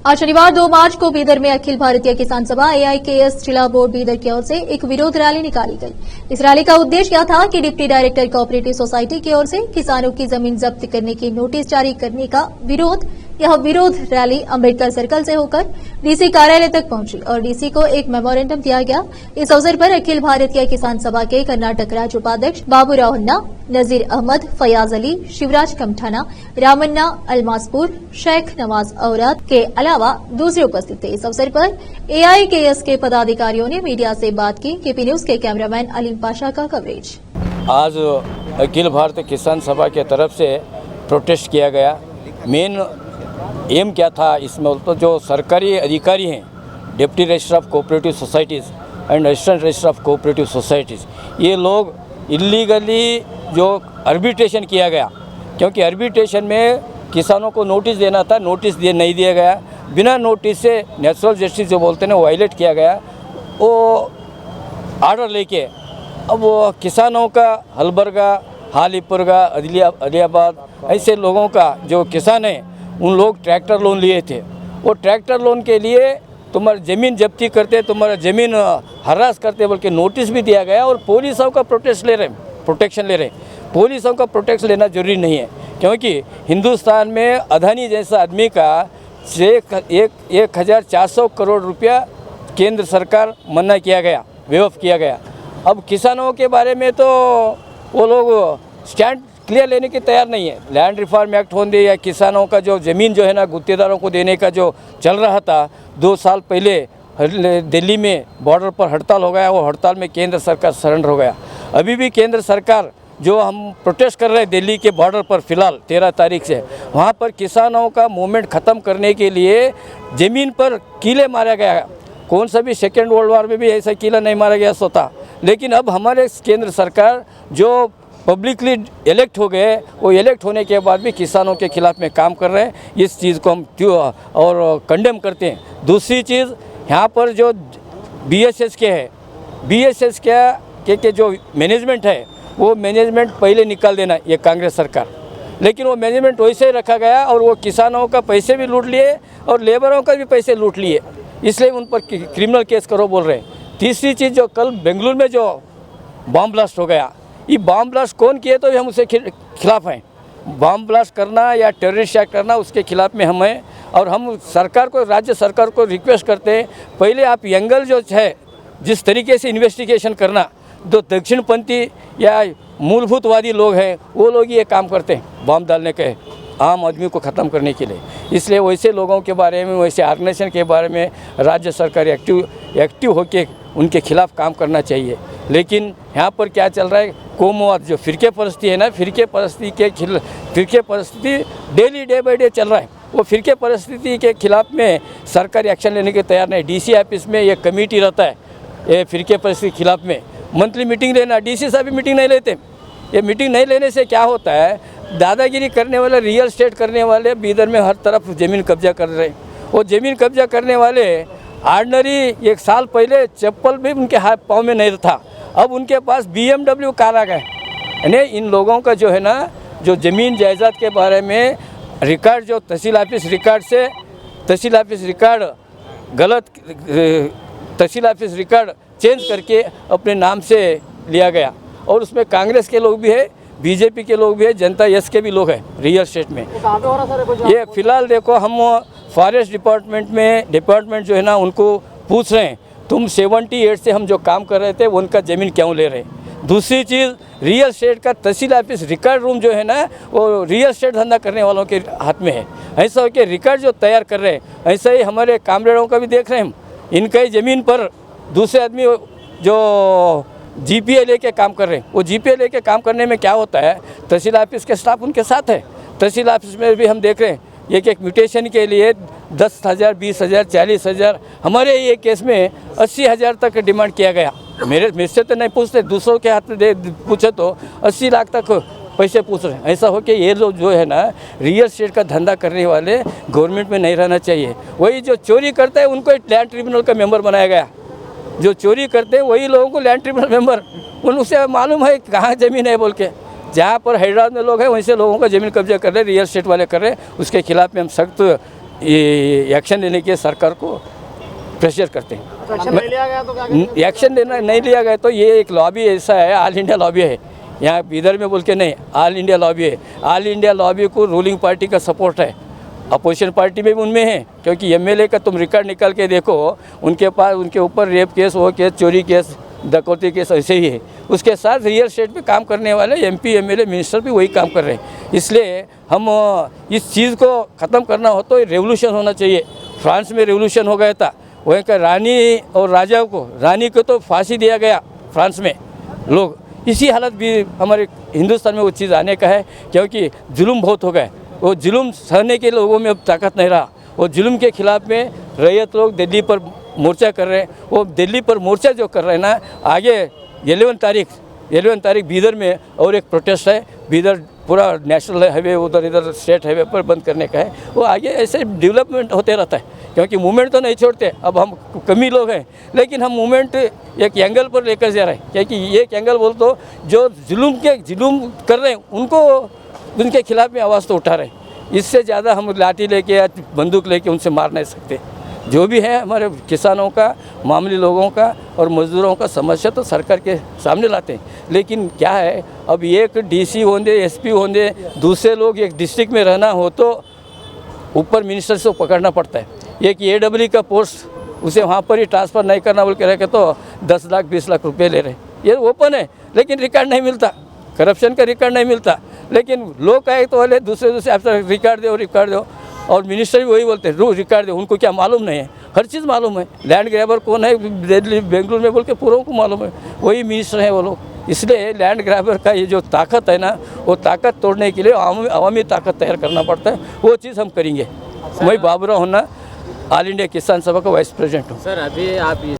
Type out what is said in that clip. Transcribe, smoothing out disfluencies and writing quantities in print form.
आज शनिवार 2 मार्च को बीदर में अखिल भारतीय किसान सभा AIKS जिला बोर्ड बीदर की ओर से एक विरोध रैली निकाली गई। इस रैली का उद्देश्य यह था कि डिप्टी डायरेक्टर कोऑपरेटिव सोसाइटी की ओर से किसानों की जमीन जब्त करने की नोटिस जारी करने का यह विरोध रैली अंबेडकर सर्कल से होकर डीसी कार्यालय तक पहुंची और डीसी को एक मेमोरेंडम दिया गया। इस अवसर पर अखिल भारतीय किसान सभा के कर्नाटक राज्य उपाध्यक्ष बाबूराव हन्ना, नजीर अहमद, फयाज अली, शिवराज कमठाना, रामन्ना अलमासपुर, शेख नवाज औरत के अलावा दूसरे उपस्थित थे। इस अवसर पर AIKS के पदाधिकारियों ने मीडिया से बात की। KP न्यूज के कैमरामैन अलीम पाशा का कवरेज। आज अखिल भारतीय किसान सभा के तरफ से प्रोटेस्ट किया गया। मेन एम क्या था इसमें, तो जो सरकारी अधिकारी हैं, deputy registrar of cooperative societies and assistant registrar of cooperative societies, ये लोग इलीगली जो आर्बिट्रेशन किया गया, क्योंकि आर्बिट्रेशन में किसानों को नोटिस देना था, नोटिस नहीं दिया गया। बिना नोटिस से नेचुरल जस्टिस जो बोलते हैं वो वायलेट किया गया। वो आर्डर लेके अब वो किसानों का हलबरगा, हालीपुरगा, अलियाबाद ऐसे लोगों का जो किसान हैं उन लोग ट्रैक्टर लोन लिए थे। वो ट्रैक्टर लोन के लिए तुम्हारी ज़मीन जब्ती करते, तुम्हारा ज़मीन हरास करते बल्कि नोटिस भी दिया गया। और पुलिसों का प्रोटेक्शन ले रहे हैं। पुलिसों का प्रोटेक्शन लेना जरूरी नहीं है, क्योंकि हिंदुस्तान में अदानी जैसा आदमी का 1400 करोड़ रुपया केंद्र सरकार मना किया गया, वेव किया गया। अब किसानों के बारे में तो वो लोग स्टैंड क्लियर लेने की तैयार नहीं है। लैंड रिफॉर्म एक्ट होने या किसानों का जो ज़मीन जो है ना गुत्तेदारों को देने का जो चल रहा था, 2 साल पहले दिल्ली में बॉर्डर पर हड़ताल हो गया। वो हड़ताल में केंद्र सरकार सरेंडर हो गया। अभी भी केंद्र सरकार जो हम प्रोटेस्ट कर रहे हैं दिल्ली के बॉर्डर पर, फिलहाल 13 तारीख से वहाँ पर किसानों का मूवमेंट ख़त्म करने के लिए ज़मीन पर कीले मारा गया। कौन सा भी सेकेंड वर्ल्ड वॉर में भी ऐसा कीला नहीं मारा गया सोता। लेकिन अब हमारे केंद्र सरकार जो पब्लिकली इलेक्ट हो गए, वो इलेक्ट होने के बाद भी किसानों के खिलाफ में काम कर रहे हैं। इस चीज़ को हम क्यों और कंडेम करते हैं। दूसरी चीज़, यहाँ पर जो BSS के है, BSS के जो मैनेजमेंट है, वो मैनेजमेंट पहले निकाल देना ये कांग्रेस सरकार। लेकिन वो मैनेजमेंट वैसे ही रखा गया और वो किसानों का पैसे भी लूट लिए और लेबरों का भी पैसे लूट लिए, इसलिए उन पर क्रिमिनल केस करो बोल रहे हैं। तीसरी चीज़, जो कल बेंगलुरु में जो बॉम्ब ब्लास्ट हो गया, ये बॉम्ब ब्लास्ट कौन किए तो हम उसके खिलाफ हैं। बॉम्ब ब्लास्ट करना या टेररिस्ट एक्ट करना उसके खिलाफ में हम हैं। और हम सरकार को, राज्य सरकार को रिक्वेस्ट करते हैं, पहले आप एंगल जो है जिस तरीके से इन्वेस्टिगेशन करना, जो दक्षिणपंथी या मूलभूतवादी लोग हैं वो लोग ये काम करते हैं बॉम्ब डालने के आम आदमी को ख़त्म करने के लिए। इसलिए वैसे लोगों के बारे में, वैसे ऑर्गेनाइजेशन के बारे में राज्य सरकार एक्टिव होकर उनके खिलाफ काम करना चाहिए। लेकिन यहाँ पर क्या चल रहा है, कोमुवाद जो फ़िरके परस्ती है ना, फ़िरके परिस्थिति डेली डे बाई डे चल रहा है। वो फ़िरके परिस्थिति के खिलाफ में सरकारी एक्शन लेने के तैयार नहीं। DC ऑफिस में ये कमेटी रहता है, ये फ़िरके परिस्थिति के खिलाफ में मंथली मीटिंग लेना, DC साहब भी मीटिंग नहीं लेते। ये मीटिंग नहीं लेने से क्या होता है, दादागिरी करने वाले, रियल स्टेट करने वाले बीदर में हर तरफ ज़मीन कब्जा कर रहे हैं। वो ज़मीन कब्जा करने वाले ऑर्डनरी 1 साल पहले चप्पल भी उनके हाथ पाँव में नहीं था, अब उनके पास BMW कार आ गए। यानी इन लोगों का जो है ना, जो ज़मीन जायदाद के बारे में रिकॉर्ड, जो तहसील ऑफिस रिकॉर्ड से तहसील ऑफिस रिकॉर्ड गलत, तहसील ऑफिस रिकॉर्ड चेंज करके अपने नाम से लिया गया। और उसमें कांग्रेस के लोग भी है, BJP के लोग भी है, जनता यश के भी लोग हैं रियल स्टेट में। ये फिलहाल देखो, हम फॉरेस्ट डिपार्टमेंट जो है ना उनको पूछ रहे हैं, तुम 78 से हम जो काम कर रहे थे उनका ज़मीन क्यों ले रहे हैं। दूसरी चीज़, रियल स्टेट का तहसील ऑफिस रिकॉर्ड रूम जो है ना, वो रियल स्टेट धंधा करने वालों के हाथ में है। ऐसा हो कि रिकॉर्ड जो तैयार कर रहे हैं, ऐसा ही हमारे कामरेडों का भी देख रहे हैं हम। इनका ही ज़मीन पर दूसरे आदमी जो GPA लेके काम कर रहे हैं, वो GPA लेके काम करने में क्या होता है, तहसील ऑफिस के स्टाफ उनके साथ है। तहसील ऑफिस में भी हम देख रहे हैं एक म्यूटेशन के लिए 10,000, 20,000, 40,000, हमारे ये केस में 80,000 तक डिमांड किया गया। मेरे से तो नहीं पूछते, दूसरों के हाथ में पूछे तो 80 लाख तक पैसे पूछ रहे हैं। ऐसा हो कि ये लोग जो है ना, रियल स्टेट का धंधा करने वाले गवर्नमेंट में नहीं रहना चाहिए। वही जो चोरी करता है उनको लैंड ट्रिब्यूनल का मेंबर बनाया गया। जो चोरी करते हैं वही लोगों को लैंड ट्रिब्यूनल मेंबर, उनसे मालूम है कहाँ ज़मीन है बोल के। जहाँ पर हैदराबाद में लोग हैं वहीं से लोगों का ज़मीन कब्जा कर रहे हैं, रियल स्टेट वाले कर रहे हैं, उसके खिलाफ में हम सख्त ये एक्शन लेने के सरकार को प्रेशर करते हैं। एक्शन नहीं लिया गया तो क्या करेंगे? एक्शन लेना नहीं लिया गया तो ये एक लॉबी ऐसा है, ऑल इंडिया लॉबी है, यहाँ इधर में बोल के नहीं, ऑल इंडिया लॉबी है। ऑल इंडिया लॉबी को रूलिंग पार्टी का सपोर्ट है, अपोजिशन पार्टी में भी उनमें है, क्योंकि एमएलए का तुम रिकॉर्ड निकाल के देखो, उनके पास उनके ऊपर रेप केस, वो केस, चोरी केस, डकैती केस ऐसे ही है। उसके साथ रियल एस्टेट पे काम करने वाले एमपी, एमएलए, मिनिस्टर भी वही काम कर रहे हैं। इसलिए हम इस चीज़ को ख़त्म करना हो तो रेवोल्यूशन होना चाहिए। फ्रांस में रेवोल्यूशन हो गया था, वहीं का रानी और राजा को, रानी को तो फांसी दिया गया फ्रांस में लोग। इसी हालत भी हमारे हिंदुस्तान में वो चीज़ आने का है, क्योंकि जुल्म बहुत हो गए। वो जुल्म सहने के लोगों में अब ताकत नहीं रहा। वो जुल्म के खिलाफ में रैयत लोग दिल्ली पर मोर्चा कर रहे हैं। वो दिल्ली पर मोर्चा जो कर रहे हैं ना, आगे 11 तारीख बीदर में और एक प्रोटेस्ट है। बीदर पूरा नेशनल हाईवे, उधर इधर स्टेट हाईवे पर बंद करने का है। वो आगे ऐसे डेवलपमेंट होते रहता है, क्योंकि मूवमेंट तो नहीं छोड़ते। अब हम कमी लोग हैं, लेकिन हम मूवमेंट एक एंगल पर लेकर जा रहे हैं, क्योंकि एक एंगल बोल तो जो जुल्म कर रहे हैं उनको, उनके खिलाफ में आवाज़ तो उठा रहे हैं। इससे ज़्यादा हम लाठी लेके या बंदूक लेके उनसे मार नहीं सकते। जो भी है हमारे किसानों का, मामूली लोगों का और मजदूरों का समस्या तो सरकार के सामने लाते हैं। लेकिन क्या है, अब एक डीसी होंगे, एसपी होंगे, दूसरे लोग एक डिस्ट्रिक्ट में रहना हो तो ऊपर मिनिस्टर से पकड़ना पड़ता है। एक AWE का पोस्ट, उसे वहाँ पर ही ट्रांसफ़र नहीं करना बोल के रखे तो 10 लाख 20 लाख रुपये ले रहे। ये ओपन है, लेकिन रिकॉर्ड नहीं मिलता, करप्शन का रिकॉर्ड नहीं मिलता। लेकिन लोग कहे तो बोले दूसरे आप रिकॉर्ड दो, और मिनिस्टर भी वही बोलते हैं रिकॉर्ड दो। उनको क्या मालूम नहीं है, हर चीज़ मालूम है। लैंड ग्रैबर कौन है दिल्ली बेंगलुरु में बोल के पूरों को मालूम है, वही मिनिस्टर हैं वो लोग। इसलिए लैंड ग्रैबर का ये जो ताकत है ना, वो ताकत तोड़ने के लिए अवामी ताकत तैयार करना पड़ता है। वो चीज़ हम करेंगे। मैं बाबूराव होना, ऑल इंडिया किसान सभा का वाइस प्रेसिडेंट हूँ। सर, अभी आप